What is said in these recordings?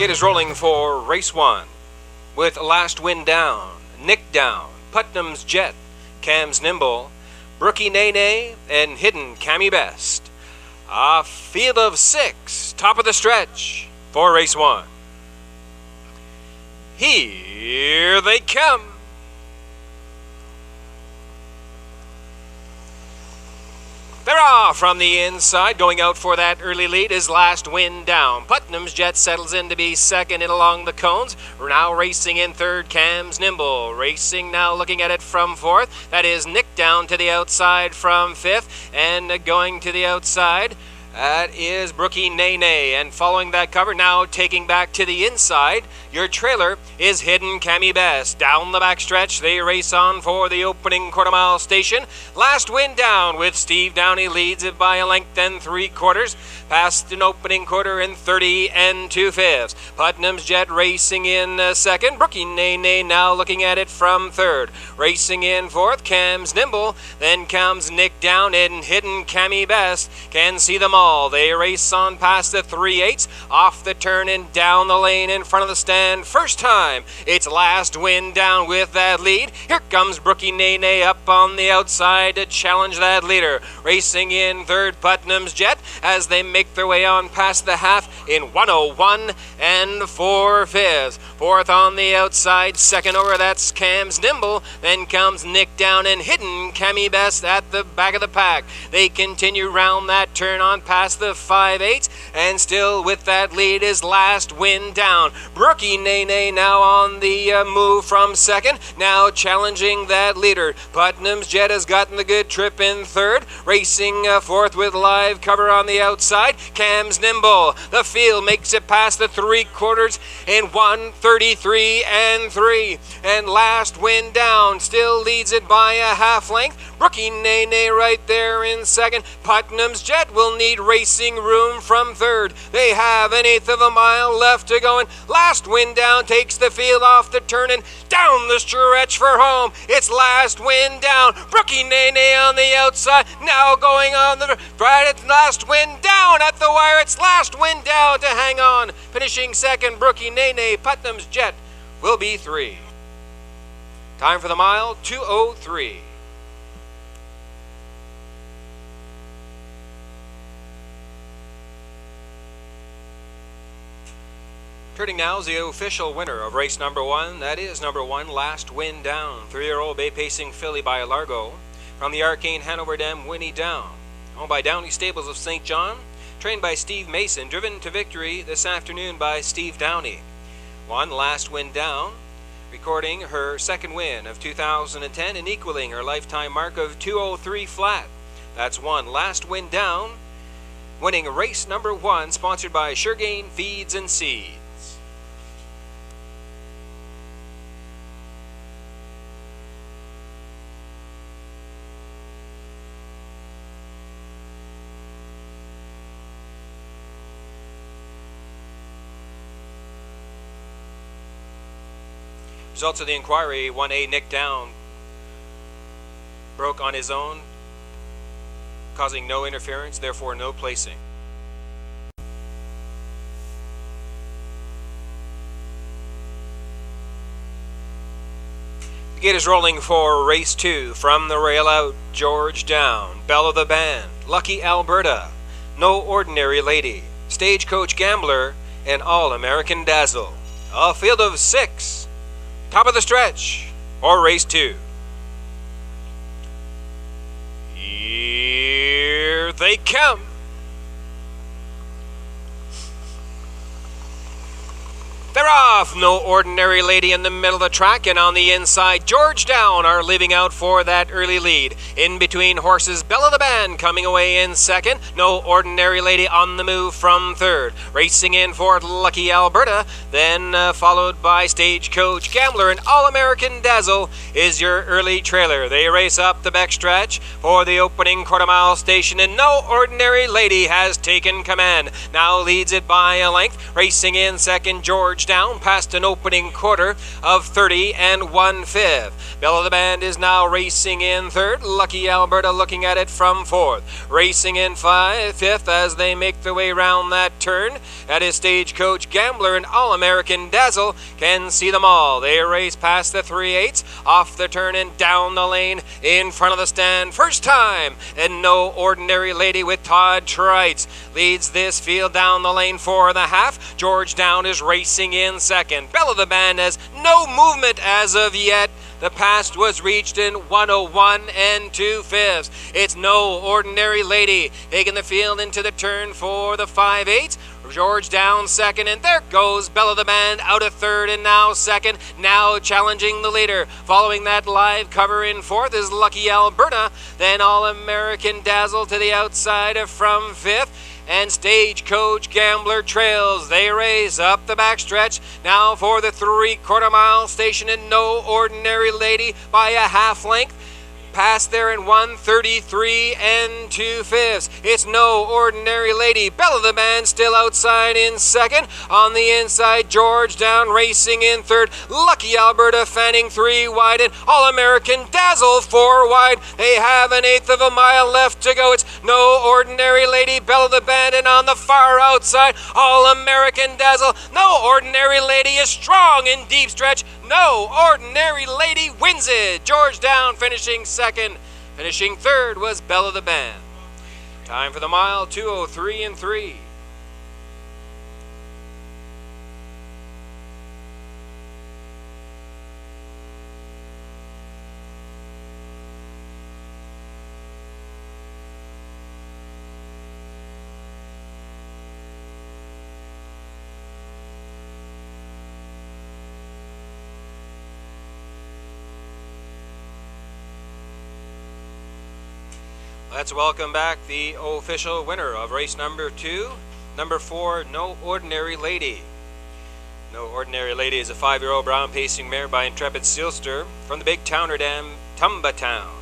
Kid is rolling for race 1 with Last Wind Down, Nick Down, Putnam's Jet, Cam's Nimble, Brookie Nene, and Hidden Cammy Best. A field of 6, top of the stretch for race 1. Here they come. They're off from the inside. Going out for that early lead is Last Wind Down. Putnam's Jet settles in to be second in along the cones. We're now racing in third, Cam's Nimble. Racing now, looking at it from fourth. That is Nick Down to the outside from fifth. And going to the outside, that is Brookie Nene. And following that cover, now taking back to the inside, your trailer is Hidden Cammy Best. Down the backstretch, they race on for the opening quarter-mile station. Last Wind Down with Steve Downey leads it by a length and 3/4. Past an opening quarter in 30 2/5. Putnam's Jet racing in second. Brookie Nene now looking at it from third. Racing in fourth, Cam's Nimble. Then comes Nick Down and Hidden Cammy Best. Can see them all. They race on past the 3/8, off the turn and down the lane in front of the stand. First time, it's Last Wind Down with that lead. Here comes Brookie Nene up on the outside to challenge that leader. Racing in third, Putnam's Jet, as they make their way on past the half in 1:01 4/5. Fourth on the outside, second over, that's Cam's Nimble. Then comes Nick Down and Hidden Cammy Best at the back of the pack. They continue round that turn on past the 5/8, and still with that lead is Last Wind Down. Brookie Nene now on the move from second, now challenging that leader. Putnam's Jet has gotten the good trip in third, racing fourth with live cover on the outside. Cam's Nimble, the field makes it past the 3/4 in 1:33 3. And Last Wind Down still leads it by a half length. Brookie Nene right there in second. Putnam's Jet will need racing room from third. They have 1/8 of a mile left to go, and Last Wind Down takes the field off the turn and down the stretch for home. It's Last Wind Down. Brookie Nene on the outside, now going on the right. It's Last Wind Down at the wire. It's Last Wind Down to hang on. Finishing second, Brookie Nene. Putnam's Jet will be 3. Time for the mile, 2:03. Turning now is the official winner of race number 1. That is number 1, Last Wind Down. 3-year-old bay pacing filly by Largo. From the Arcane Hanover Dam, Winnie Down. Owned by Downey Stables of St. John. Trained by Steve Mason. Driven to victory this afternoon by Steve Downey. 1, Last Wind Down. Recording her second win of 2010 and equaling her lifetime mark of 2:03 flat. That's 1, Last Wind Down. Winning race number 1, sponsored by Suregain Feeds and Seeds. Results of the inquiry: 1A Nick Down broke on his own, causing no interference, therefore no placing. The gate is rolling for race 2. From the rail out, George Down, Belle of the Band, Lucky Alberta, No Ordinary Lady, Stagecoach Gambler, and All-American Dazzle. A field of 6. Top of the stretch, or race 2. Here they come. They're off. No Ordinary Lady in the middle of the track, and on the inside, George Down are leaving out for that early lead. In between horses, Belle of the Band coming away in second. No Ordinary Lady on the move from third. Racing in fourth, Lucky Alberta, then followed by Stagecoach Gambler, and All-American Dazzle is your early trailer. They race up the backstretch for the opening quarter-mile station, and No Ordinary Lady has taken command. Now leads it by a length. Racing in second, George Down, past an opening quarter of 30 1/5. Bella the Band is now racing in third. Lucky Alberta looking at it from fourth. Racing in fifth as they make their way round that turn. That is Stagecoach Gambler and All-American Dazzle can see them all. They race past the 3/8, off the turn and down the lane in front of the stand. First time, and No Ordinary Lady with Todd Trites leads this field down the lane for the half. Georgetown is racing in second. Bella the Band has no movement as of yet. The pass was reached in 101 2/5. It's No Ordinary Lady taking the field into the turn for the 5/8. Georgetown second, and there goes Bella the Band out of third and now second, now challenging the leader. Following that live cover in fourth is Lucky Alberta, then All-American Dazzle to the outside from fifth. And Stagecoach Gambler trails. They race up the backstretch now for the 3/4 mile station, and No Ordinary Lady by a half length. Past there in 1:33 2/5. It's No Ordinary Lady. Bella the Band still outside in second. On the inside, Georgetown racing in third. Lucky Alberta fanning 3 wide, and All-American Dazzle 4 wide. They have an 1/8 of a mile left to go. It's No Ordinary Lady, Bella the Band, and on the far outside, All-American Dazzle. No Ordinary Lady is strong in deep stretch. No Ordinary Lady wins it. Georgetown finishing second. Finishing third was Bella the Band. Time for the mile, 2:03 3. Let's welcome back the official winner of race number 2, number 4, No Ordinary Lady. No Ordinary Lady is a 5-year-old brown pacing mare by Intrepid Sealster from the big towner dam, Tumba Town.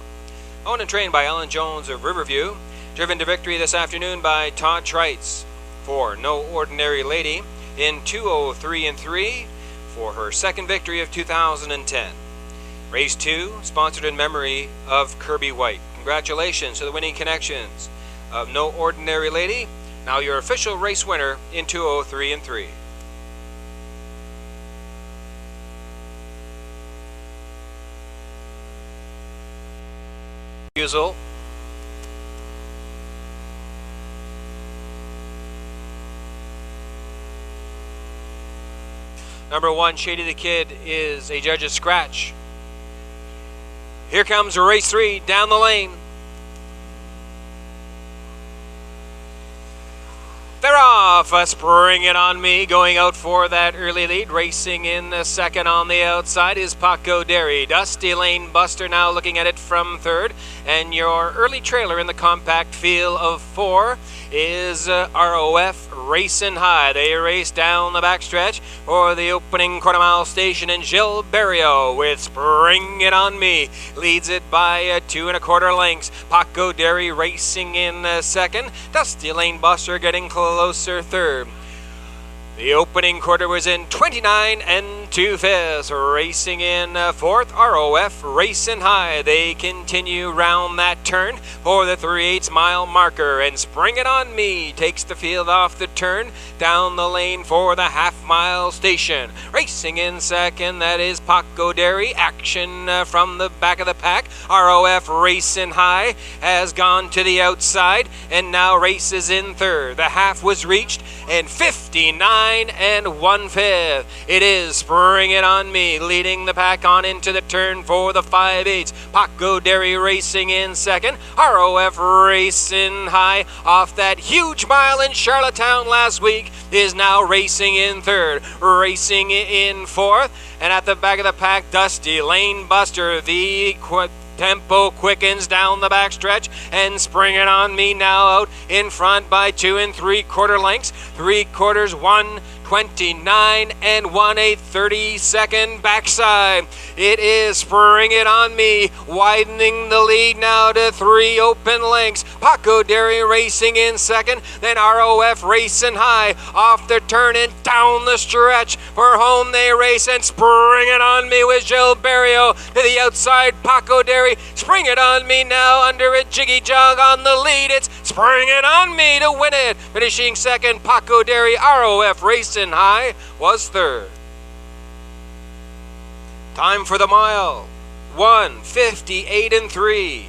Owned and trained by Ellen Jones of Riverview. Driven to victory this afternoon by Todd Trites for No Ordinary Lady in 2:03 3 for her second victory of 2010. Race 2, sponsored in memory of Kirby White. Congratulations to the winning connections of No Ordinary Lady, now your official race winner in 2:03 3. Refusal. Number 1, Shady the Kid, is a judge's scratch. Here comes race 3 down the lane. They're off. Spring It On Me going out for that early lead. Racing in the second on the outside is Paco Derry. Dusty Lane Buster now looking at it from third. And your early trailer in the compact field of 4 is ROF Racing High. They race down the backstretch for the opening quarter-mile station, and Gilles Barrio with Spring It On Me leads it by 2 1/4 lengths. Paco Derry racing in second. Dusty Lane Buster getting closer third. The opening quarter was in 29 2/5. Racing in fourth, ROF Racing High. They continue round that turn for the 3/8 mile marker, and Spring It On Me takes the field off the turn down the lane for the half-mile station. Racing in second, that is Paco Derry. Action from the back of the pack. ROF Racing High has gone to the outside and now races in third. The half was reached in 59 1/5. It is Spring It On Me leading the pack on into the turn for the 5/8. Paco Derry racing in second. ROF Racing High off that huge mile in Charlottetown last week is now racing in third. Racing in fourth, and at the back of the pack, Dusty Lane Buster. The tempo quickens down the backstretch, and Spring It On Me now out in front by 2 3/4 lengths. 3/4, 1 1:29 and 1/8, 30-second backside. It is Spring It On Me, widening the lead now to 3 open lengths. Paco Derry racing in second, then ROF racing high off the turn and down the stretch. For home they race, and Spring It On Me with Gil Barrio to the outside. Paco Derry, Spring It On Me now under a jiggy jog on the lead. It's Spring It On Me to win it. Finishing second, Paco Derry. ROF racing high was third. Time for the mile, 1:58 and 3.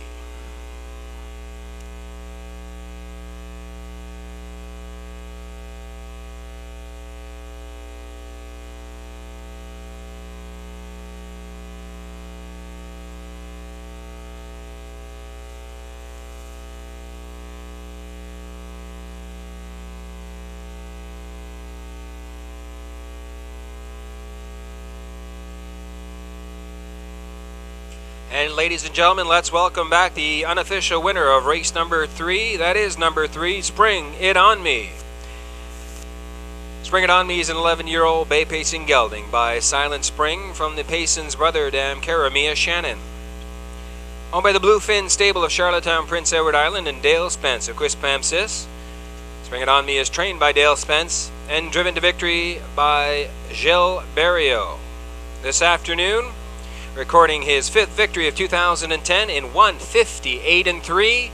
And ladies and gentlemen, let's welcome back the unofficial winner of race number 3. That is number 3, Spring It On Me. Spring It On Me is an 11-year-old bay pacing gelding by Silent Spring from the Payson's brother, Dam Karamia Shannon. Owned by the Bluefin stable of Charlottetown, Prince Edward Island, and Dale Spence of Quispamsis. Spring It On Me is trained by Dale Spence and driven to victory by Gil Barrio. This afternoon, recording his 5th victory of 2010 in 1:58 and 3.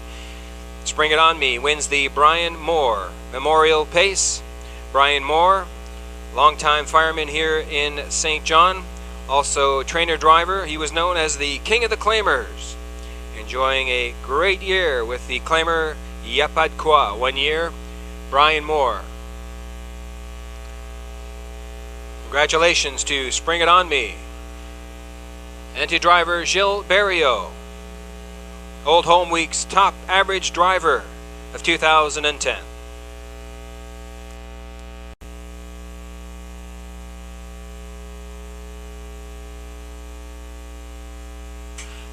Spring It On Me wins the Brian Moore Memorial Pace. Brian Moore, longtime fireman here in St. John, also trainer-driver. He was known as the King of the Claimers, enjoying a great year with the Claimer Yapadqua 1 year. Brian Moore. Congratulations to Spring It On Me. And to driver Gil Barrio, Old Home Week's top average driver of 2010.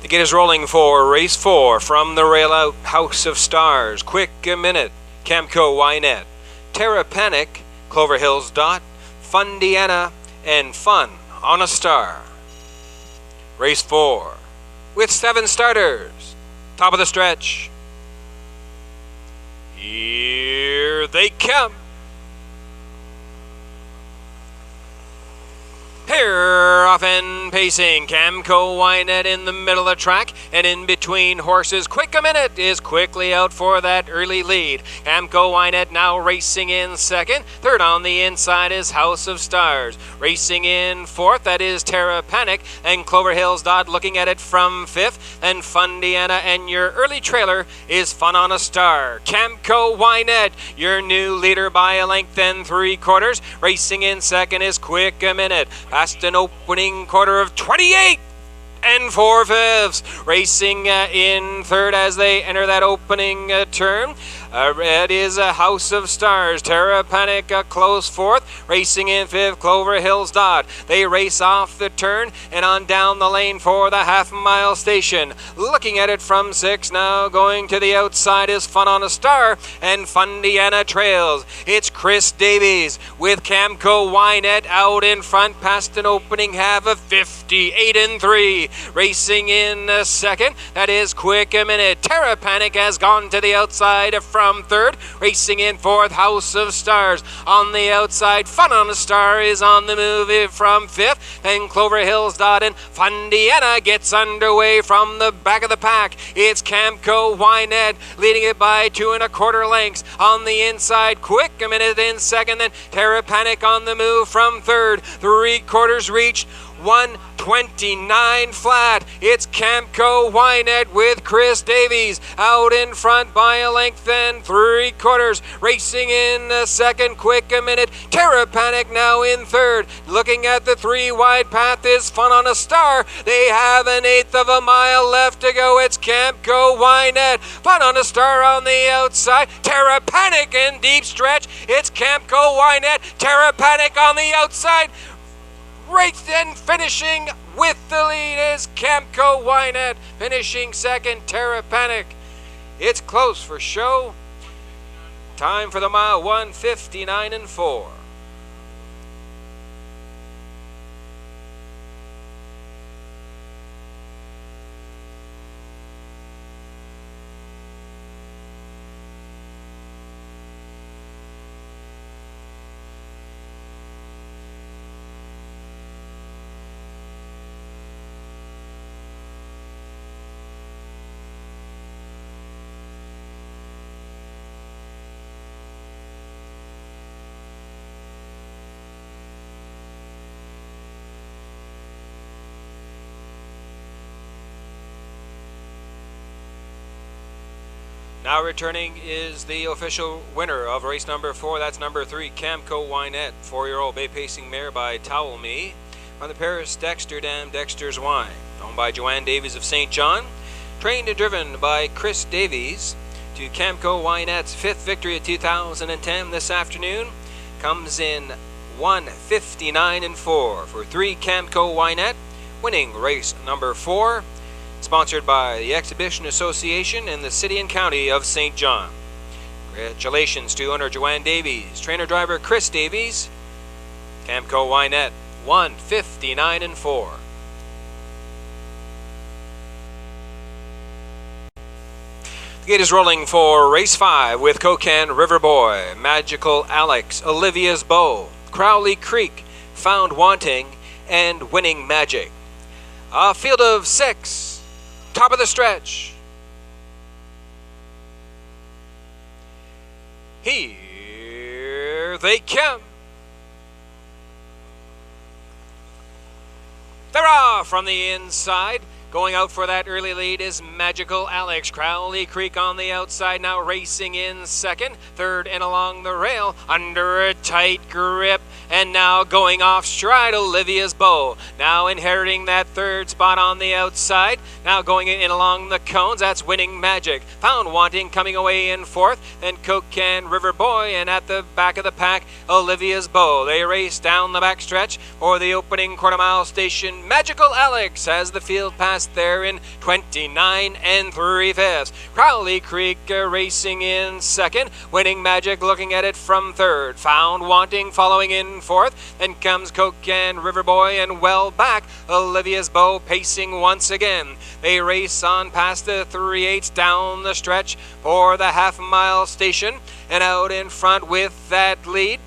The gate is rolling for race 4 from the rail out. House of Stars, Quick a Minute, Camco Wynette, Terra Panic, Clover Hills Dot, Fundiana, and Fun on a Star. Race 4 with 7 starters. Top of the stretch. Here they come. Here, often pacing, Camco Wynette in the middle of the track, and in between horses, Quick a Minute is quickly out for that early lead. Camco Wynette now racing in second. Third on the inside is House of Stars. Racing in fourth, that is Terra Panic, and Clover Hills Dot looking at it from fifth. And Fundiana, and your early trailer is Fun on a Star. Camco Wynette, your new leader by a length and 3/4. Racing in second is Quick a Minute. Past an opening quarter of 28 and 4/5. Racing in third as they enter that opening turn. It is a House of Stars. Terra Panic a close fourth. Racing in fifth, Clover Hills Dot. They race off the turn and on down the lane for the half-mile station. Looking at it from six now, going to the outside is Fun on a Star, and Fundiana trails. It's Chris Davies with Camco Wynette out in front past an opening half of 58 and 3. Racing in second, that is Quick a Minute. Terra Panic has gone to the outside from third. Racing in fourth, House of Stars. On the outside, Fun on a Star is on the move from fifth. Then Clover Hills Dot and Fundiana gets underway from the back of the pack. It's Camco Wynette leading it by 2 1/4 lengths. On the inside, Quick a Minute in second. Then Terra Panic on the move from third. 3/4 reached. 1:29 flat. It's Camco Wynette with Chris Davies out in front by a length and 3/4. Racing in second, Quick a Minute. Terra Panic now in third. Looking at the 3 wide path is Fun on a Star. They have an 1/8 of a mile left to go. It's Camco Wynette. Fun on a Star on the outside. Terra Panic in deep stretch. It's Camco Wynette. Terra Panic on the outside. Right then, finishing with the lead is Camco Wynette. Finishing second, Terra Panic. It's close for show. Time for the mile, 1:59 and 4. Now returning is the official winner of race number 4. That's number 3, Camco Wynette, 4-year-old bay pacing mare by Towel Me. From the Paris Dexter Dam Dexter's Wine, owned by Joanne Davies of St. John. Trained and driven by Chris Davies. To Camco Wynette's 5th victory of 2010 this afternoon. Comes in 1:59.4 for 3 Camco Wynette, winning race number 4. Sponsored by the Exhibition Association and the City and County of St. John. Congratulations to owner Joanne Davies, trainer-driver Chris Davies. Camco Wynette, 1:59.4. The gate is rolling for race 5 with Cocan River Boy, Magical Alex, Olivia's Bow, Crowley Creek, Found Wanting, and Winning Magic. A field of 6. Top of the stretch. Here they come. They're off from the inside. Going out for that early lead is Magical Alex. Crowley Creek on the outside, now racing in second. Third and along the rail, under a tight grip. And now going off stride, Olivia's Bow. Now inheriting that third spot on the outside. Now going in along the cones, that's Winning Magic. Found Wanting coming away in fourth. Then Cocan River Boy, and at the back of the pack, Olivia's Bow. They race down the backstretch for the opening quarter-mile station. Magical Alex has the field pass there in 29 3/5. Crowley Creek racing in second. Winning Magic looking at it from third. Found Wanting following in fourth. Then comes Cocan River Boy, and well back Olivia's Bow pacing once again. They race on past the 3/8 down the stretch for the half-mile station, and out in front with that lead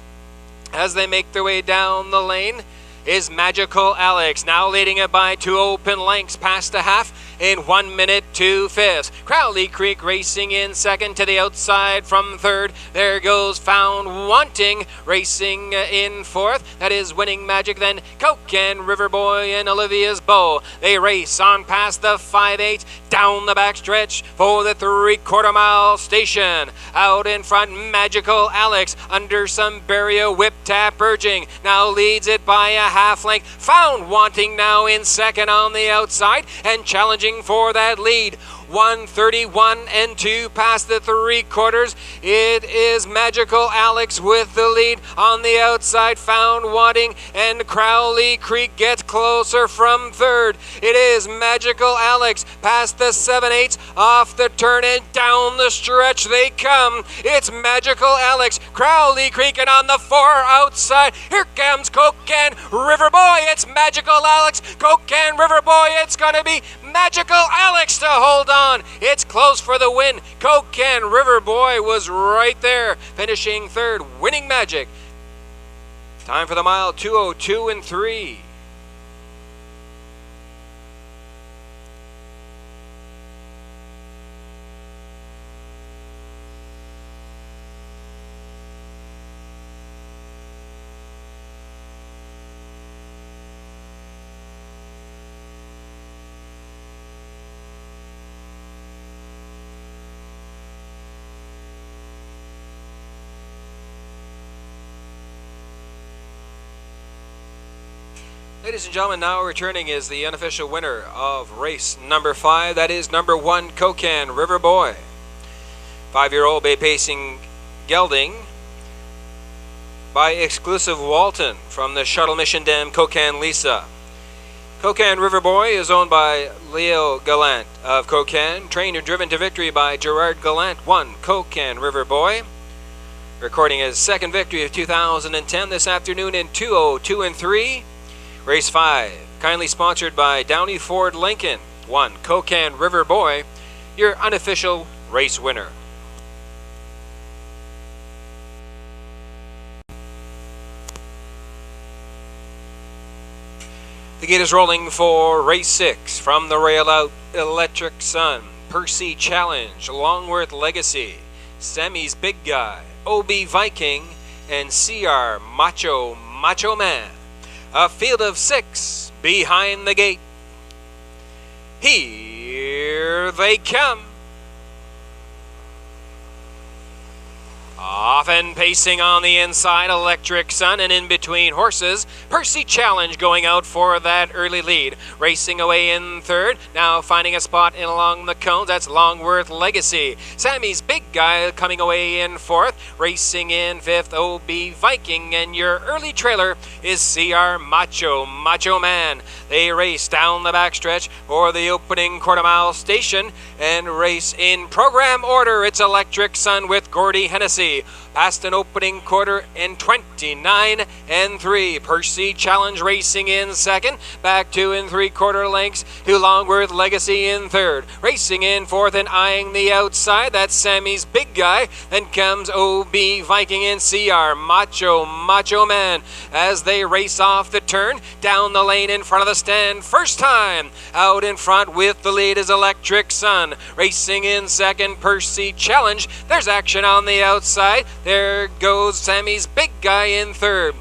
as they make their way down the lane is Magical Alex, now leading it by 2 open lengths past the half in 1 minute 2/5. Crowley Creek racing in second. To the outside from third, there goes Found Wanting racing in fourth. That is Winning Magic, then Cocan River Boy and Olivia's Bow. They race on past the 5/8 down the backstretch for the 3/4 mile station. Out in front, Magical Alex under some barrier whip tap urging, now leads it by a half length. Found Wanting now in second on the outside and challenging for that lead. 1:31 2 past the 3/4. It is Magical Alex with the lead. On the outside, Found Wanting, and Crowley Creek gets closer from third. It is Magical Alex past the 7/8 off the turn, and down the stretch they come. It's Magical Alex, Crowley Creek, and on the 4 outside, here comes Cocan River Boy. It's Magical Alex, Cocan River Boy. It's going to be Magical Alex to hold on. It's close for the win. Cocan River Boy was right there, finishing third. Winning Magic. Time for the mile, 2:02 3. Ladies and gentlemen, now returning is the unofficial winner of race number 5. That is number 1, Cocan River Boy. 5-year-old bay pacing gelding by Exclusive Walton from the Shuttle Mission Dam Cocan Lisa. Cocan River Boy is owned by Leo Gallant of Cocan, trained and driven to victory by Gerard Gallant. 1, Cocan River Boy. Recording his second victory of 2010 this afternoon in 2:02 3. Race 5, kindly sponsored by Downey Ford Lincoln. 1, Cocan River Boy, your unofficial race winner. The gate is rolling for race 6 from the rail out Electric Sun, Percy Challenge, Longworth Legacy, Sammy's Big Guy, OB Viking, and CR Macho Man. A field of 6 behind the gate. Here they come. Off and pacing on the inside, Electric Sun, and in between horses, Percy Challenge going out for that early lead. Racing away in third, now finding a spot in along the cones, that's Longworth Legacy. Sammy's Big Guy coming away in fourth, racing in fifth, OB Viking, and your early trailer is CR Macho Man. They race down the backstretch for the opening quarter-mile station and race in program order. It's Electric Sun with Gordy Hennessy. Past an opening quarter in 29 and 3. Percy Challenge racing in second. Back 2 3/4 lengths to Longworth Legacy in third. Racing in fourth and eyeing the outside. That's Sammy's Big Guy. Then comes OB Viking and CR Macho Man as they race off the turn down the lane in front of the stand. First time out in front with the lead is Electric Sun. Racing in second, Percy Challenge. There's action on the outside. There goes Sammy's Big Guy in third.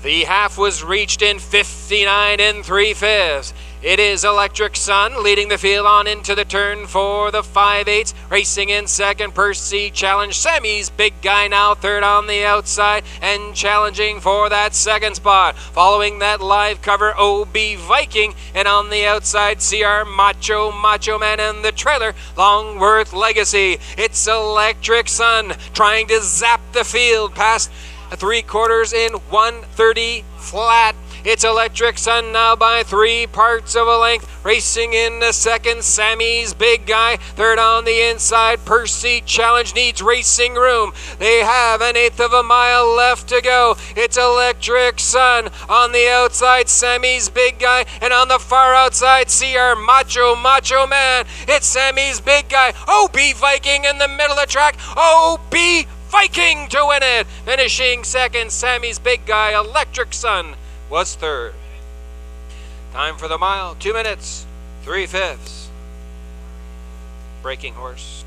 The half was reached in 59 3/5. It is Electric Sun leading the field on into the turn for the 5/8. Racing in second, Percy Challenge. Sammy's Big Guy now third on the outside and challenging for that second spot. Following that live cover, OB Viking, and on the outside, CR Macho Man and the trailer, Longworth Legacy. It's Electric Sun trying to zap the field past 3/4 in 1:30 flat. It's Electric Sun now by 3/4 of a length. Racing in the second, Sammy's Big Guy. Third on the inside, Percy Challenge needs racing room. They have 1/8 of a mile left to go. It's Electric Sun on the outside, Sammy's Big Guy. And on the far outside, CR Macho Man. It's Sammy's Big Guy. OB Viking in the middle of the track. OB Viking to win it. Finishing second, Sammy's Big Guy. Electric Sun was third. Time for the mile, 2 minutes, 3/5. Breaking horse.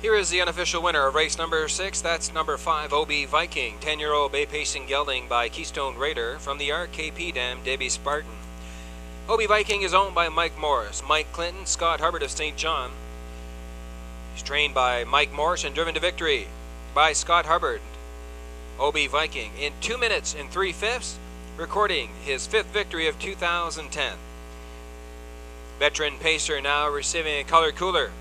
Here is the unofficial winner of race number 6. That's number 5, OB Viking. 10-year-old bay pacing gelding by Keystone Raider from the RKP Dam, Debbie Spartan. OB Viking is owned by Mike Morris, Mike Clinton, Scott Hubbard of St. John. He's trained by Mike Morris and driven to victory by Scott Hubbard. OB Viking in 2 minutes and 3/5, recording his 5th victory of 2010. Veteran pacer now receiving a color cooler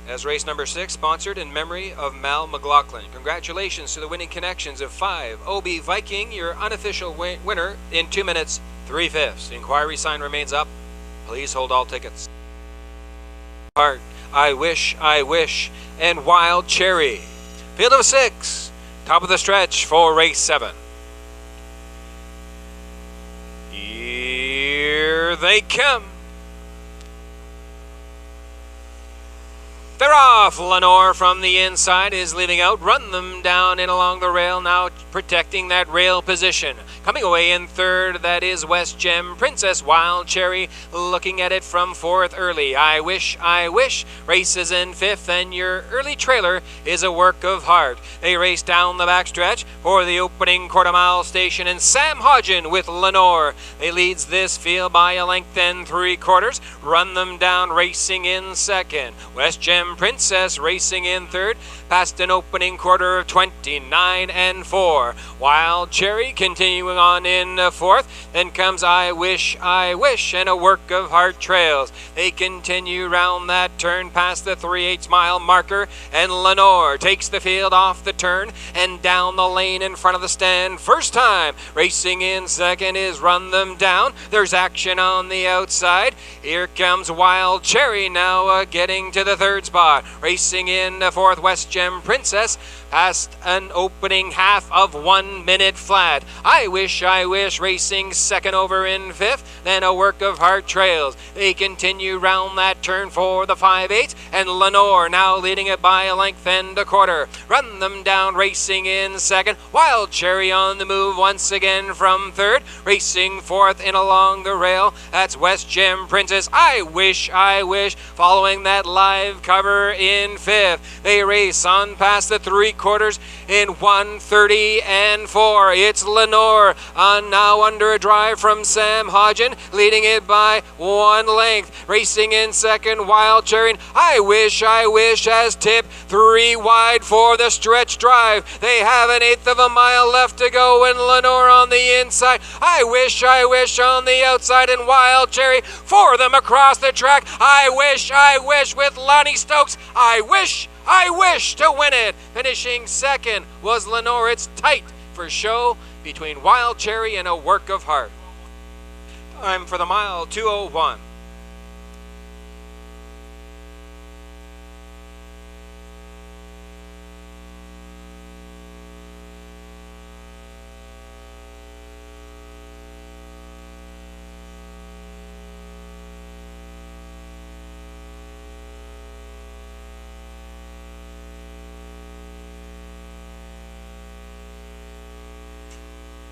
as race number 6, sponsored in memory of Mal McLaughlin. Congratulations to the winning connections of 5. OB Viking, your unofficial winner in 2 minutes, 3/5. Inquiry sign remains up. Please hold all tickets. Heart, I Wish, and Wild Cherry. Field of 6, top of the stretch for race 7. Here they come. They're off. Lenore from the inside is leading out. Run them down and along the rail, now protecting that rail position. Coming away in third, that is West Gem Princess. Wild Cherry looking at it from fourth early. I Wish, races in fifth, and your early trailer is a work of heart. They race down the backstretch for the opening quarter-mile station, and Sam Hodgen with Lenore. They leads this field by a length and 3/4. Run them down, racing in second. West Gem Princess racing in third, past an opening quarter of 29 and 4. Wild Cherry continuing on in fourth. Then comes I Wish, and a work of heart trails. They continue round that turn past the 3/8 mile marker, and Lenore takes the field off the turn and down the lane in front of the stand. First time racing in second is Run Them Down. There's action on the outside. Here comes Wild Cherry now getting to the third spot. Racing in fourth, West Gem Princess, past an opening half of 1 minute flat. I Wish Wish, racing second over in fifth. Then A Work of Heart trails. They continue round that turn for the 5/8, and Lenore now leading it by a length and a quarter. Run them down, racing in second. Wild Cherry on the move once again from third. Racing fourth in along the rail. That's West Gem Princess. I Wish, following that live cover in fifth. They race on past the 3/4 in 1:30 and 4. It's Lenore now under a drive from Sam Hodgen, leading it by 1 length. Racing in second, Wild Cherry. I Wish has tipped 3 wide for the stretch drive. They have an 1/8 of a mile left to go, and Lenore on the inside. I Wish on the outside, and Wild Cherry for them across the track. I Wish with Lonnie Stokes. I wish to win it. Finishing second was Lenore. It's tight for show between Wild Cherry and A Work of Heart. Time for the mile, 2:01.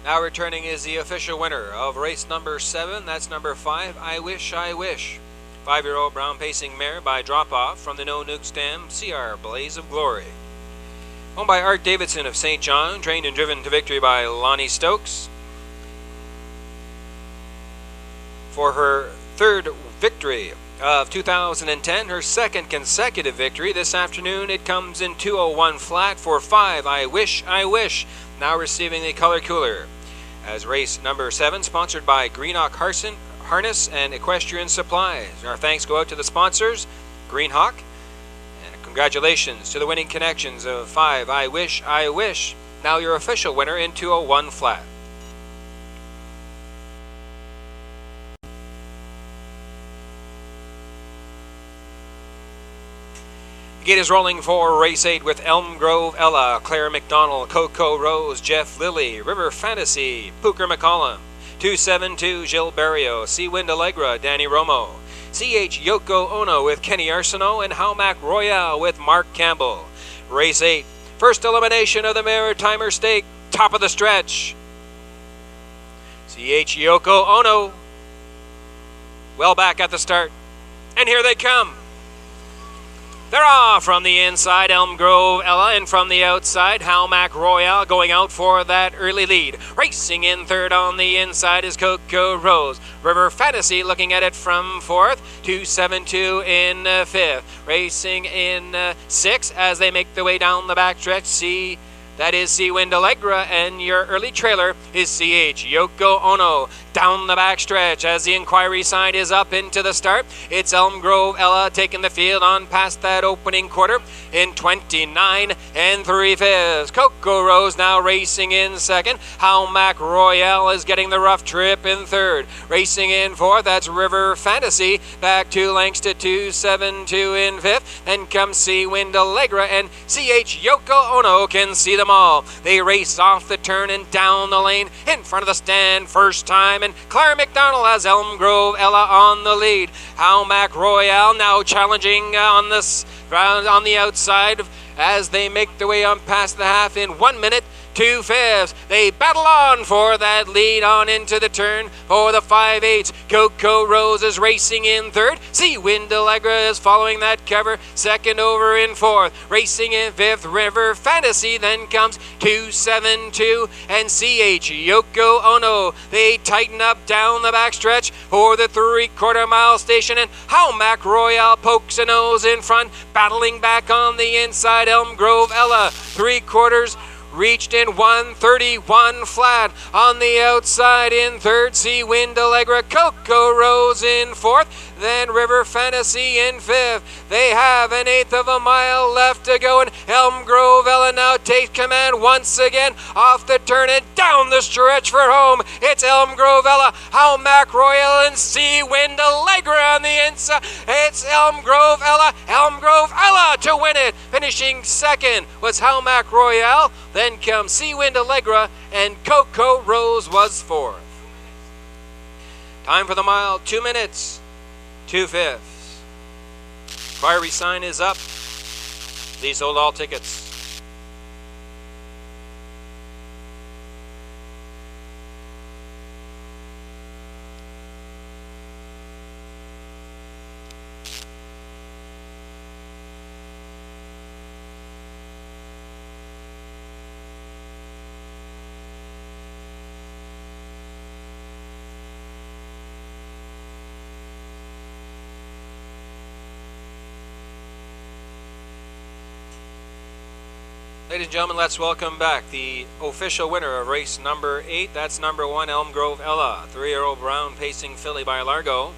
Now returning is the official winner of race number 7. That's number 5, I Wish. 5-year-old brown pacing mare by drop-off from the No Nuke Stam, CR Blaze of Glory. Owned by Art Davidson of St. John, trained and driven to victory by Lonnie Stokes. For her 3rd victory of 2010, her 2nd consecutive victory this afternoon, it comes in 2:01 flat for 5, I Wish, now receiving the color cooler. As race number 7, sponsored by Greenhawk Harness and Equestrian Supplies. Our thanks go out to the sponsors, Greenhawk, and congratulations to the winning connections of 5, I Wish. Now your official winner in 2:01 flat. Gate is rolling for race 8 with Elm Grove Ella, Claire McDonald, Coco Rose, Jeff Lilly, River Fantasy, Pooker McCollum, 272 Gil Barrio, Seawind Allegra, Danny Romo, CH Yoko Ono with Kenny Arsenault, and Howmac Royale with Mark Campbell. Race 8, first elimination of the Maritimer Stake, top of the stretch. CH Yoko Ono, well back at the start, and here they come. They're off from the inside, Elm Grove Ella, and from the outside, Howmac Royale going out for that early lead. Racing in third on the inside is Coco Rose. River Fantasy looking at it from fourth, 272 in fifth. Racing in sixth as they make their way down the backstretch. That is Seawind Allegra, and your early trailer is CH Yoko Ono. Down the backstretch as the inquiry sign is up into the start. It's Elm Grove Ella taking the field on past that opening quarter in 29 3/5. Coco Rose now racing in second. Howmac Royale is getting the rough trip in third. Racing in fourth, that's River Fantasy. Back 2 lengths to 272 in fifth. Then comes Seawind Allegra, and CH Yoko Ono can see them all. They race off the turn and down the lane in front of the stand first time, and Claire McDonald has Elm Grove Ella on the lead. Howmac Royale now challenging on the outside as they make their way on past the half in 1 minute 2/5. They battle on for that lead on into the turn for the 5/8. Coco Rose is racing in third. Seawind Allegra is following that cover, second over in fourth. Racing in fifth, River Fantasy. Then comes 272 and CH Yoko Ono. They tighten up down the backstretch for the 3/4 mile station, and Howmac Royale pokes a nose in front, battling back on the inside. Elm Grove Ella, 3/4 reached in 1:31 flat. On the outside in third, Seawind Allegra. Coco Rose in fourth. Then River Fantasy in fifth. They have an 1/8 of a mile left to go, and Elm Grove Ella now takes command once again off the turn and down the stretch for home. It's Elm Grove Ella, Howmac Royale, and Seawind Allegra on the inside. It's Elm Grove Ella to win it. Finishing second was Halmac Royale. Then comes Seawind Allegra, and Coco Rose was fourth. Time for the mile, 2 minutes, 2/5. Inquiry sign is up. These sold all tickets. Ladies and gentlemen, let's welcome back the official winner of race number 8. That's number 1, Elm Grove Ella, 3-year-old brown pacing filly by Largo.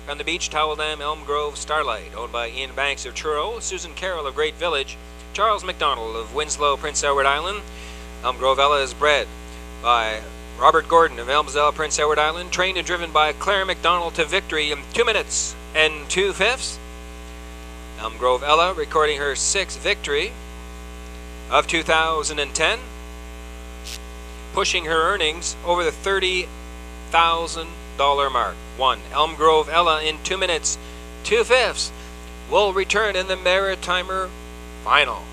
From the Beach Towel Dam, Elm Grove Starlight, owned by Ian Banks of Truro, Susan Carroll of Great Village, Charles McDonald of Winslow, Prince Edward Island. Elm Grove Ella is bred by Robert Gordon of Elmsdale, Prince Edward Island, trained and driven by Claire McDonald to victory in 2 minutes and 2/5. Elm Grove Ella recording her 6th victory of 2010, pushing her earnings over the $30,000 mark. 1, Elm Grove Ella in 2 minutes, 2/5 will return in the Maritimer final.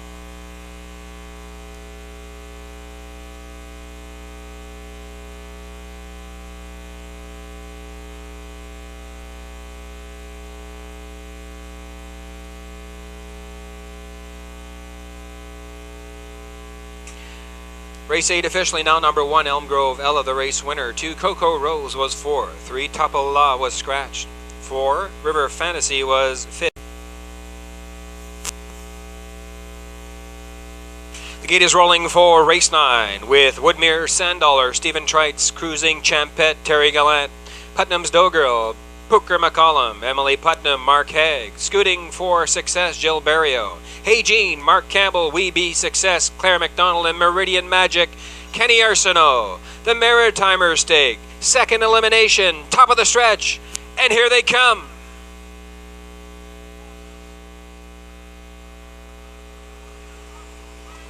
Race 8 officially now number 1, Elm Grove Ella, the race winner. 2, Coco Rose was 4. 3, Tapala was scratched. 4, River Fantasy was 5th. The gate is rolling for race 9 with Woodmere Sandollar, Stephen Trites, Cruising Champette, Terry Gallant, Putnam's Doughgirl, Pooker McCollum, Emily Putnam, Mark Haig, Scooting for Success, Jill Barrio, Hey Jean, Mark Campbell, We Be Success, Claire McDonald, and Meridian Magic, Kenny Arsenault. The Maritimer Stake, second elimination, top of the stretch, and here they come.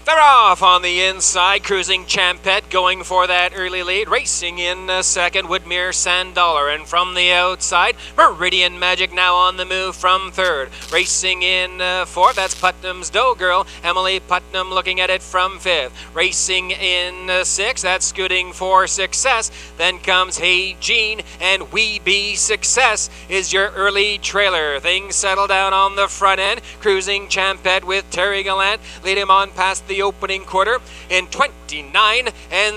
They're off on the inside, Cruising Champette going for that early lead. Racing in second, Woodmere Sandollar. And from the outside, Meridian Magic now on the move from third. Racing in fourth, that's Putnam's Doughgirl. Emily Putnam looking at it from fifth. Racing in sixth, that's Scooting for Success. Then comes Hey Jean, and We Be Success is your early trailer. Things settle down on the front end. Cruising Champette with Terry Gallant lead him on past the opening quarter in 29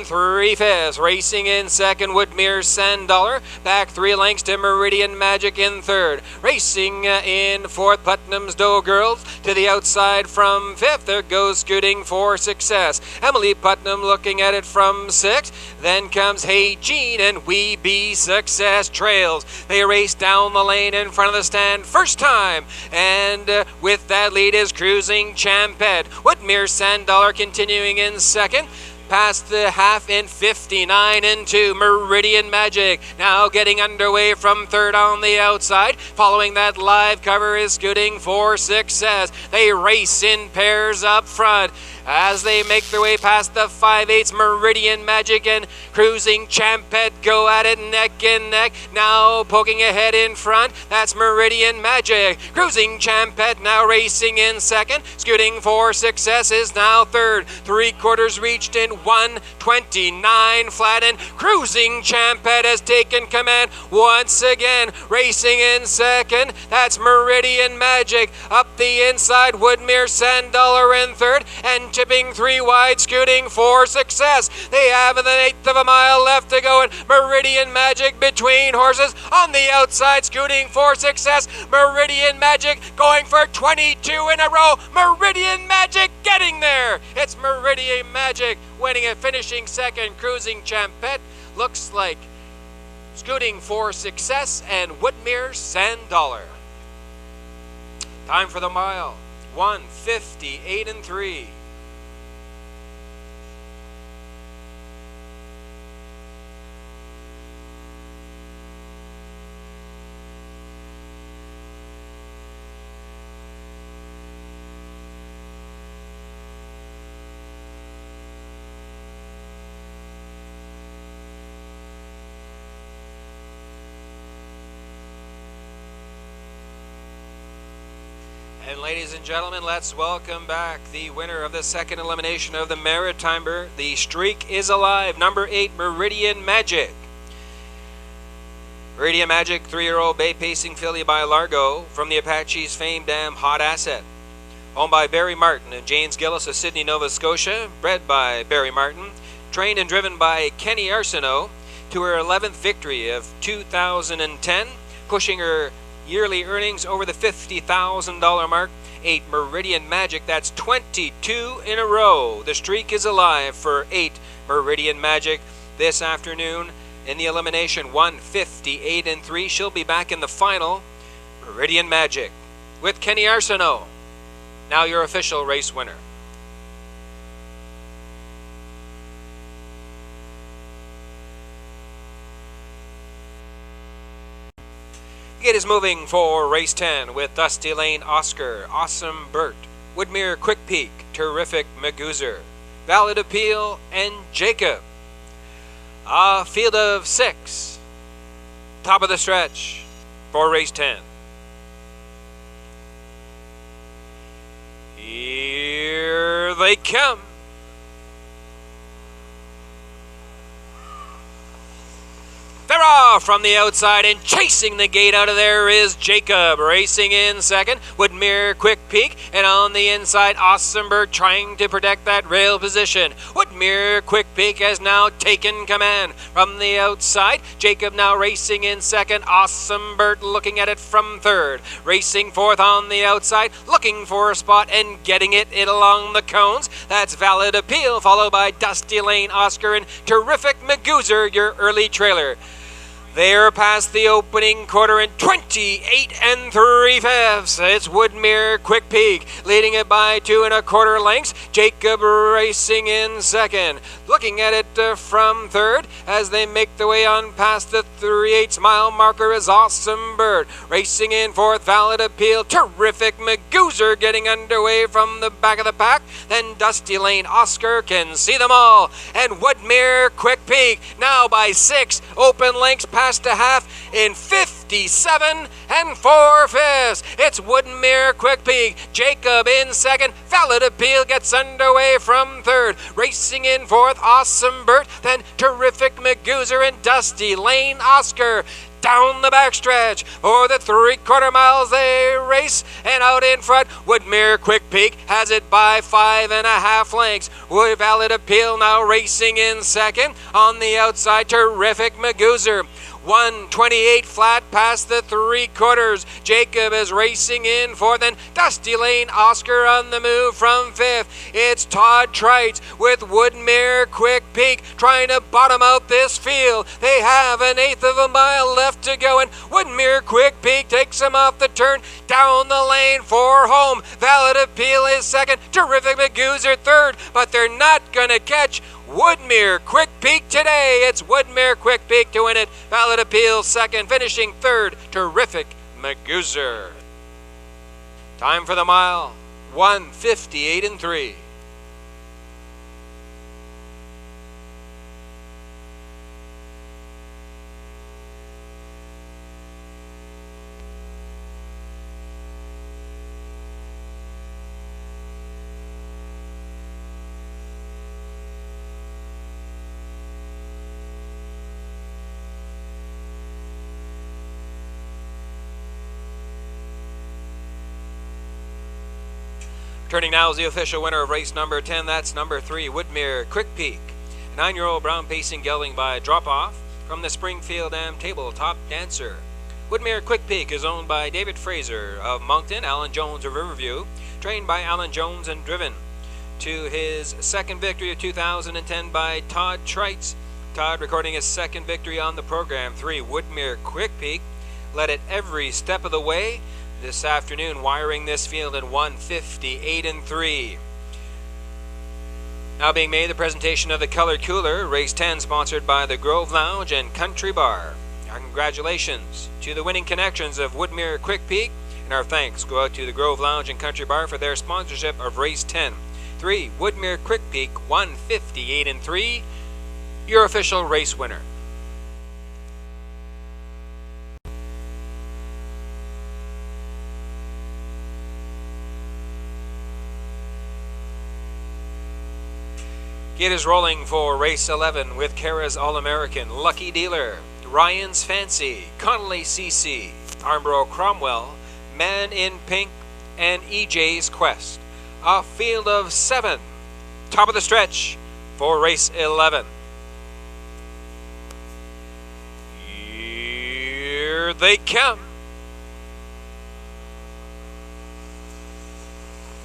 3/5. Racing in second, Woodmere Sandollar. Back 3 lengths to Meridian Magic in third. Racing in fourth, Putnam's Doughgirls. To the outside from fifth, there goes Scooting for Success. Emily Putnam looking at it from sixth. Then comes Hey Jean, and We Be Success trails. They race down the lane in front of the stand first time. And with that lead is Cruising Champette. Woodmere Sandollar continuing in second. Past the half in 59 2. Meridian Magic now getting underway from third on the outside. Following that live cover is Scooting for Success. They race in pairs up front. As they make their way past the 5/8, Meridian Magic and Cruising Champette go at it neck and neck. Now poking ahead in front, that's Meridian Magic. Cruising Champette now racing in second. Scooting for Success is now third. 3/4 reached in 1:29 flat, and Cruising Champette has taken command once again. Racing in second, that's Meridian Magic. Up the inside, Woodmere Sandollar in third, and tipping 3 wide, Scooting for Success. They have an 1/8 of a mile left to go, and Meridian Magic between horses on the outside. Scooting for Success. Meridian Magic going for 22 in a row. Meridian Magic getting there. It's Meridian Magic winning it, finishing second. Cruising Champette looks like Scooting for Success and Woodmere Sandollar. Time for the mile, 1:58 3. And ladies and gentlemen, let's welcome back the winner of the second elimination of the Maritimer. The streak is alive. Number 8, Meridian Magic. Meridian Magic, 3-year-old bay pacing filly by Largo from the Apache's famed Damn Hot Asset. Owned by Barry Martin and James Gillis of Sydney, Nova Scotia. Bred by Barry Martin. Trained and driven by Kenny Arsenault to her 11th victory of 2010. Pushing her yearly earnings over the $50,000 mark. 8 Meridian Magic, that's 22 in a row. The streak is alive for 8 Meridian Magic this afternoon in the elimination. 158-3. She'll be back in the final. Meridian Magic with Kenny Arsenault, now your official race winner. It is moving for race 10 with Dusty Lane Oscar, Awesome Bert, Woodmere Quick Peak, Terrific Magoozer, Valid Appeal, and Jacob. A field of 6. Top of the stretch for race 10. Here they come. They're off from the outside, and chasing the gate out of there is Jacob. Racing in second, Woodmere Quick Peak, and on the inside, Awesome Bird trying to protect that rail position. Woodmere Quick Peak has now taken command from the outside. Jacob now racing in second, Awesome Bird looking at it from third. Racing fourth on the outside, looking for a spot and getting it along the cones. That's Valid Appeal, followed by Dusty Lane Oscar and Terrific Magoozer, your early trailer. They're past the opening quarter in 28 3/5. It's Woodmere Quick Peak leading it by 2 1/4 lengths. Jacob racing in second. Looking at it from third as they make their way on past the 3/8 mile marker is Awesome Bird. Racing in fourth, Valid Appeal. Terrific Magoozer getting underway from the back of the pack. Then Dusty Lane Oscar can see them all. And Woodmere Quick Peak now by 6 open lengths past a half in 57 4/5. It's Woodmere Quick Peak. Jacob in second. Valid Appeal gets underway from third. Racing in fourth, Awesome Bert. Then Terrific Magoozer and Dusty Lane Oscar. Down the backstretch for the 3/4 miles they race, and out in front Woodmere Quick Peak has it by 5 1/2 lengths. Valid Appeal now racing in second. On the outside, Terrific Magoozer. 128 flat past the 3/4. Jacob is racing in fourth, and Dusty Lane Oscar on the move from fifth. It's Todd Trites with Woodmere Quick Peak trying to bottom out this field. They have 1/8 of a mile left to go, and Woodmere Quick Peak takes him off the turn down the lane for home. Valid Appeal is second. Terrific Magoozer third, but they're not going to catch Woodmere Quick Peak today. It's Woodmere Quick Peak to win it. Valid Appeal second, finishing third, Terrific Magoozer. Time for the mile, 158-3. Turning now is the official winner of race number 10. That's number 3, Woodmere Quick Peak. 9-year-old brown pacing gelding by Drop Off from the Springfield Dam Tabletop Dancer. Woodmere Quick Peak is owned by David Fraser of Moncton, Alan Jones of Riverview, trained by Alan Jones and driven to his second victory of 2010 by Todd Trites. Todd recording his second victory on the program. 3, Woodmere Quick Peak led it every step of the way this afternoon, wiring this field at 158-3. Now being made the presentation of the Color Cooler, race 10, sponsored by the Grove Lounge and Country Bar. Our congratulations to the winning connections of Woodmere Quick Peak, and our thanks go out to the Grove Lounge and Country Bar for their sponsorship of race 10. 3, Woodmere Quick Peak, 158-3, your official race winner. It is rolling for race 11 with Kara's All-American, Lucky Dealer, Ryan's Fancy, Connolly CC, Armbro Cromwell, Man in Pink, and EJ's Quest. A field of 7. Top of the stretch for race 11. Here they come.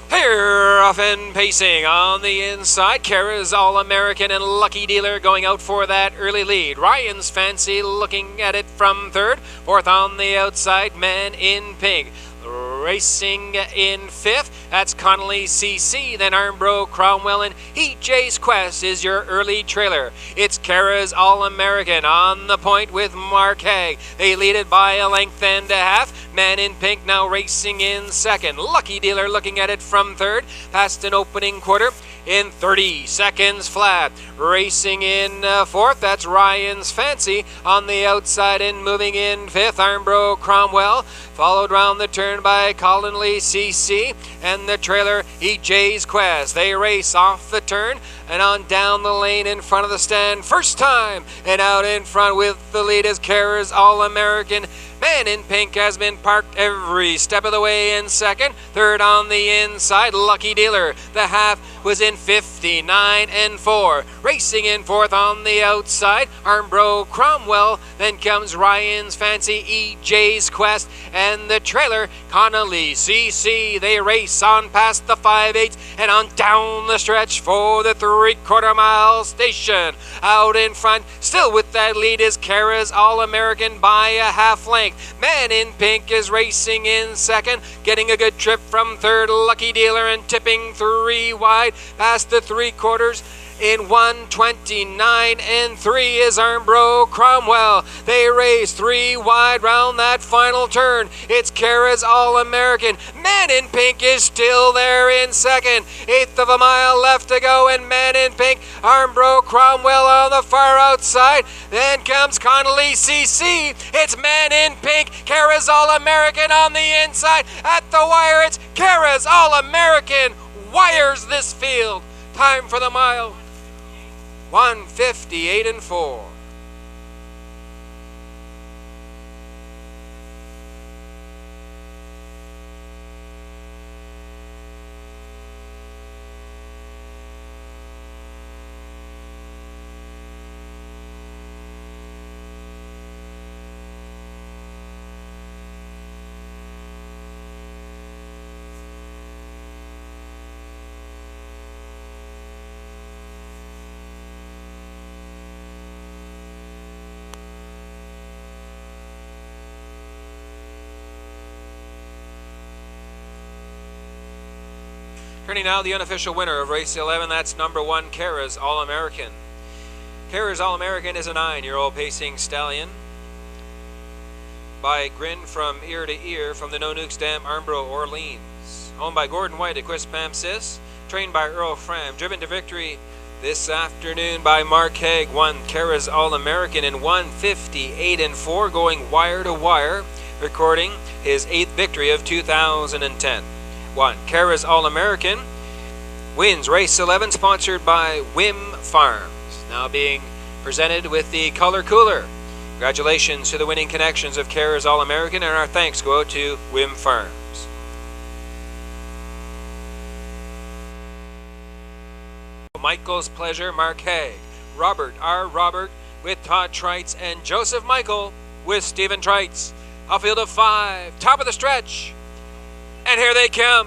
Here, off and pacing on the inside, Kara's All-American and Lucky Dealer going out for that early lead. Ryan's Fancy looking at it from third. Fourth on the outside, Man in Pink. Racing in fifth, that's Connolly CC, then Armbro Cromwell, and EJ's Quest is your early trailer. It's Kara's All-American on the point with Mark Haig. They lead it by a length and a half. Man in Pink now racing in second. Lucky Dealer looking at it from third, past an opening quarter in 30 seconds flat. Racing in fourth, that's Ryan's Fancy on the outside and moving in fifth, Armbro Cromwell, followed round the turn by Connolly CC and the trailer EJ's Quest. They race off the turn and on down the lane in front of the stand first time, and out in front with the lead is Kara's All-American. Man in Pink has been parked every step of the way in second. Third on the inside, Lucky Dealer. The half was in 59 and 4. Racing in fourth on the outside, Armbro Cromwell. Then comes Ryan's Fancy, EJ's Quest, and the trailer Connolly CC. They race on past the 5/8 and on down the stretch for the 3/4 mile station. Out in front, still with that lead, is Kara's All-American by a half length. Man in Pink is racing in second, getting a good trip from third, Lucky Dealer, and tipping 3 wide past the 3/4 in 1:29 and 3 is Armbro Cromwell. They race 3 wide round that final turn. It's Kara's All-American. Man in Pink is still there in second. 1/8 of a mile left to go, and Man in Pink, Armbro Cromwell on the far outside. Then comes Connolly CC. It's Man in Pink, Kara's All-American on the inside. At the wire, it's Kara's All-American. Wires this field. Time for the mile. 1:58 and 4. Turning now, the unofficial winner of race 11, that's number 1, Kara's All-American. Kara's All-American is a 9-year-old pacing stallion by Grin from Ear to Ear from the No Nukes Dam Armbro Orleans. Owned by Gordon White at Quispamsis, trained by Earl Fram, driven to victory this afternoon by Mark Haig, won Kara's All-American in 1:58 and 4, going wire to wire, recording his 8th victory of 2010. 1. Kara's All-American wins race 11, sponsored by Whim Farms. Now being presented with the Color Cooler. Congratulations to the winning connections of Kara's All-American, and our thanks go out to Whim Farms. Michael's Pleasure, Mark Haig. Robert R. Robert with Todd Treitz, and Joseph Michael with Stephen Treitz. A field of 5, top of the stretch. And here they come.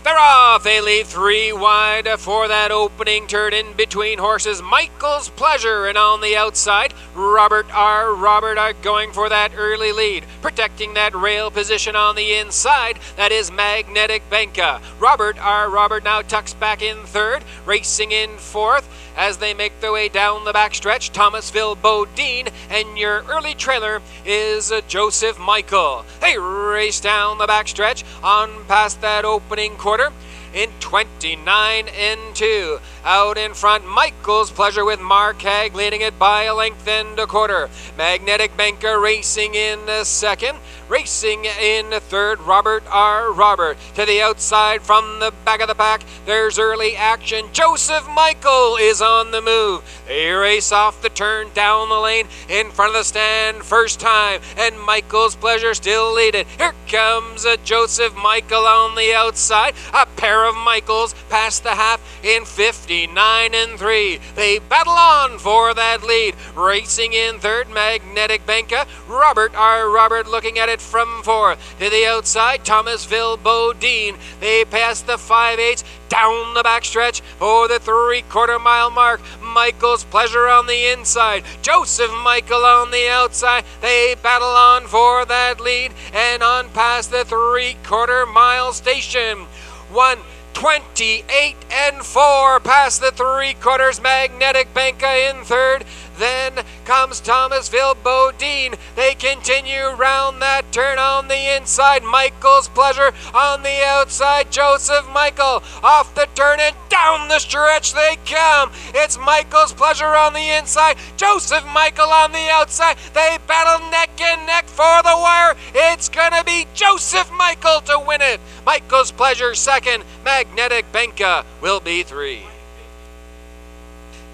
They're off. They leave 3 wide for that opening turn in between horses. Michael's Pleasure, and on the outside, Robert R. Robert are going for that early lead. Protecting that rail position on the inside, that is Magnetic Benka. Robert R. Robert now tucks back in third, racing in fourth. As they make their way down the backstretch, Thomasville Bodine, and your early trailer is Joseph Michael. They race down the backstretch on past that opening quarter in 29 and 2. Out in front, Michael's Pleasure with Mark Hag leading it by a length and a quarter. Magnetic Banker racing in second. Racing in third, Robert R. Robert. To the outside from the back of the pack, there's early action. Joseph Michael is on the move. They race off the turn down the lane in front of the stand first time, and Michael's Pleasure still leading. Here comes a Joseph Michael on the outside. A pair of Michaels past the half in 59 and 3. They battle on for that lead. Racing in third, Magnetic Banker. Robert R. Robert looking at it from fourth. To the outside, Thomasville Bodine. They pass the 5/8 down the backstretch for the 3/4 mile mark. Michael's Pleasure on the inside. Joseph Michael on the outside. They battle on for that lead and on past the 3/4 mile station. 1:28 and 4 past the 3/4. Magnetic Banker in third. Then comes Thomasville Bodine. They continue round that turn on the inside. Michael's Pleasure on the outside. Joseph Michael off the turn and down the stretch they come. It's Michael's Pleasure on the inside. Joseph Michael on the outside. They battle neck and neck for the wire. It's gonna be Joseph Michael to win it. Michael's Pleasure second. Magnetic Banker will be 3.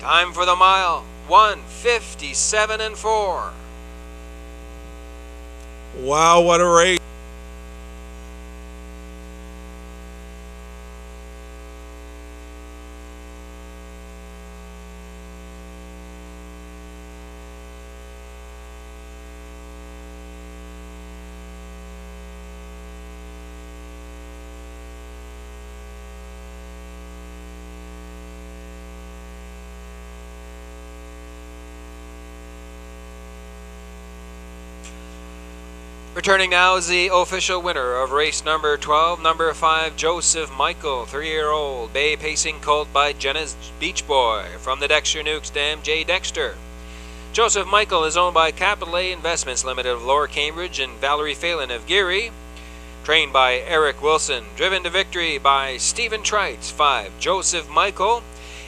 Time for the mile. 1:57 and 4. Wow, what a race. Returning now is the official winner of race number 12, number 5, Joseph Michael, 3-year-old, bay pacing colt by Jenna's Beach Boy from the Dexter Nukes Dam, J. Dexter. Joseph Michael is owned by Capital A Investments Limited of Lower Cambridge and Valerie Phelan of Geary. Trained by Eric Wilson, driven to victory by Stephen Trites, 5, Joseph Michael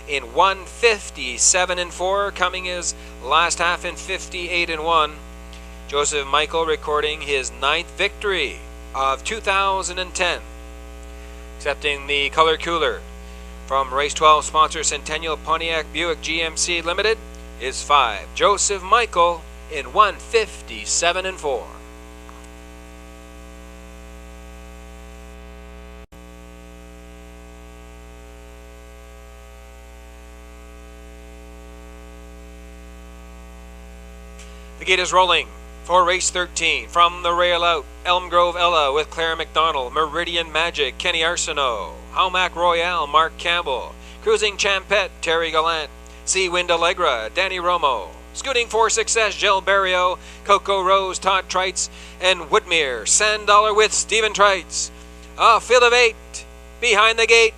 in 1:57 and 4, coming his last half in 58 and 1. Joseph Michael recording his 9th victory of 2010. Accepting the color cooler from race 12 sponsor Centennial Pontiac Buick GMC Limited is 5, Joseph Michael in 1:57 and 4. The gate is rolling for race 13. From the rail out, Elm Grove Ella with Claire McDonald, Meridian Magic, Kenny Arsenault, Howmac Royale, Mark Campbell, Cruising Champette, Terry Gallant, Sea Wind Allegra, Danny Romo, Scooting for Success, Jill Barrio, Coco Rose, Todd Trites, and Woodmere, Sand Dollar with Stephen Trites. A field of 8 behind the gate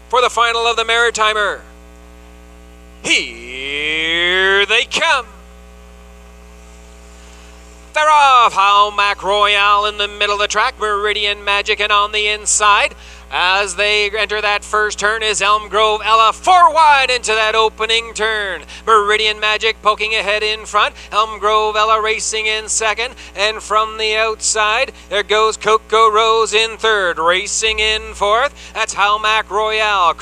for the final of the Maritimer. Here they come. They're off. Howmac Royale in the middle of the track. Meridian Magic and on the inside. As they enter that first turn is Elm Grove Ella 4 wide into that opening turn. Meridian Magic poking ahead in front. Elm Grove Ella racing in second. And from the outside, there goes Coco Rose in third. Racing in fourth. That's Howmac Royale.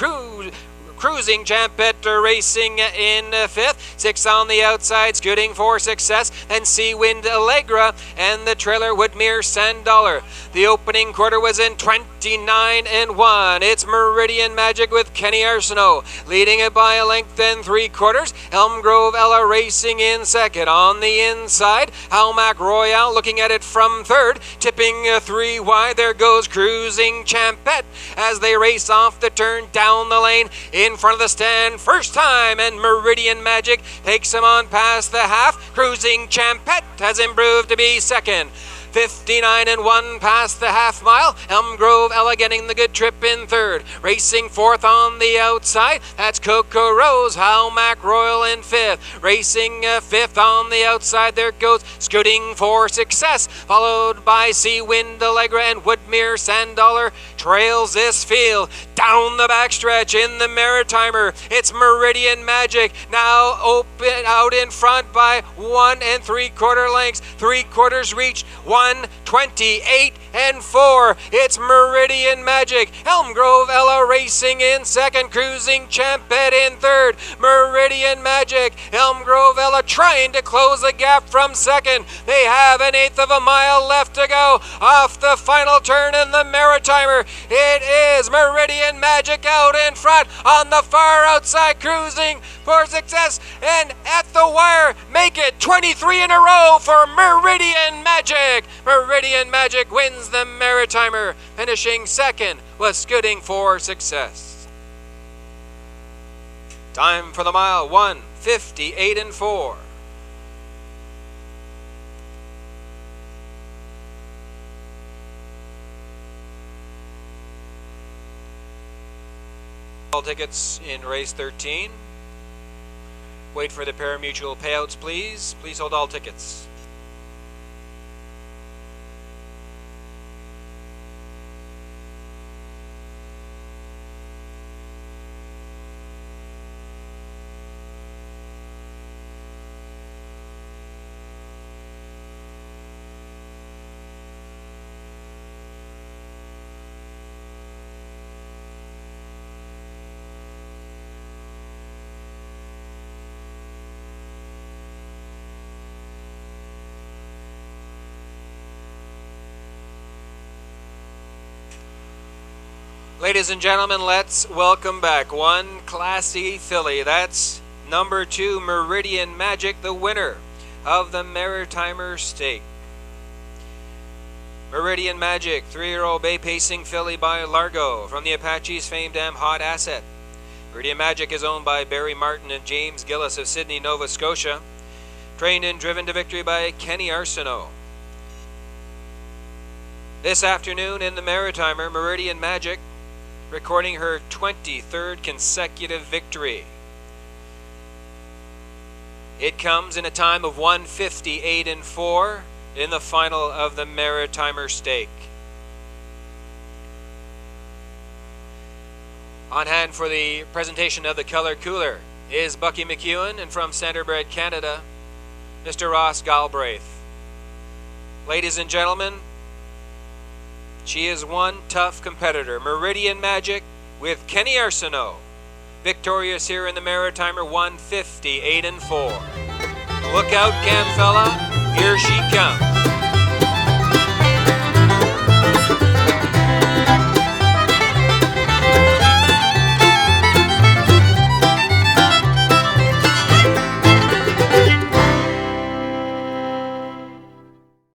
Cruising Champette racing in fifth. 6 on the outside, Scooting for Success. And Sea Wind Allegra and the trailer Woodmere Sand Dollar. The opening quarter was in 29 and 1. It's Meridian Magic with Kenny Arsenault leading it by a length and 3/4. Elm Grove Ella racing in second. On the inside, Howmac Royale looking at it from third. Tipping 3 wide, there goes Cruising Champette as they race off the turn down the lane in front of the stand first time, and Meridian Magic takes him on past the half. Cruising Champette has improved to be second. 59 and 1 past the half mile. Elm Grove Ella getting the good trip in third. Racing fourth on the outside, that's Coco Rose. Halmac Royal in fifth. Racing fifth on the outside, there goes Scooting for Success, followed by Seawind Allegra and Woodmere Sandollar trails this field. Down the backstretch in the Maritimer, it's Meridian Magic, now open out in front by 1 3/4 lengths. 3/4 reached, 1:28 and 4. It's Meridian Magic. Elm Grove Ella racing in second. Cruising Champet in third. Meridian Magic. Elm Grove Ella trying to close the gap from second. They have 1/8 of a mile left to go off the final turn in the Maritimer. It is Meridian Magic out in front on the far outside, cruising for success, and at the wire, make it 23 in a row for Meridian Magic. Meridian Magic wins the Maritimer, finishing second was Scooting for Success. Time for the mile, 1:58 and 4. All tickets in race 13. Wait for the pari-mutuel payouts, please. Please hold all tickets. Ladies and gentlemen, let's welcome back one classy filly. That's number 2, Meridian Magic, the winner of the Maritimer Stake. Meridian Magic, 3-year-old bay pacing filly by Largo from the Apache's famed Am Hot Asset. Meridian Magic is owned by Barry Martin and James Gillis of Sydney, Nova Scotia. Trained and driven to victory by Kenny Arsenault. This afternoon in the Maritimer, Meridian Magic recording her 23rd consecutive victory. It comes in a time of 1:58 and 4 in the final of the Maritimer Stake. On hand for the presentation of the Color Cooler is Bucky McEwen, and from Centerbred Canada, Mr. Ross Galbraith. Ladies and gentlemen, she is one tough competitor. Meridian Magic with Kenny Arsenault, victorious here in the Maritimer, 1:58 and 4. Look out, Camfella, here she comes.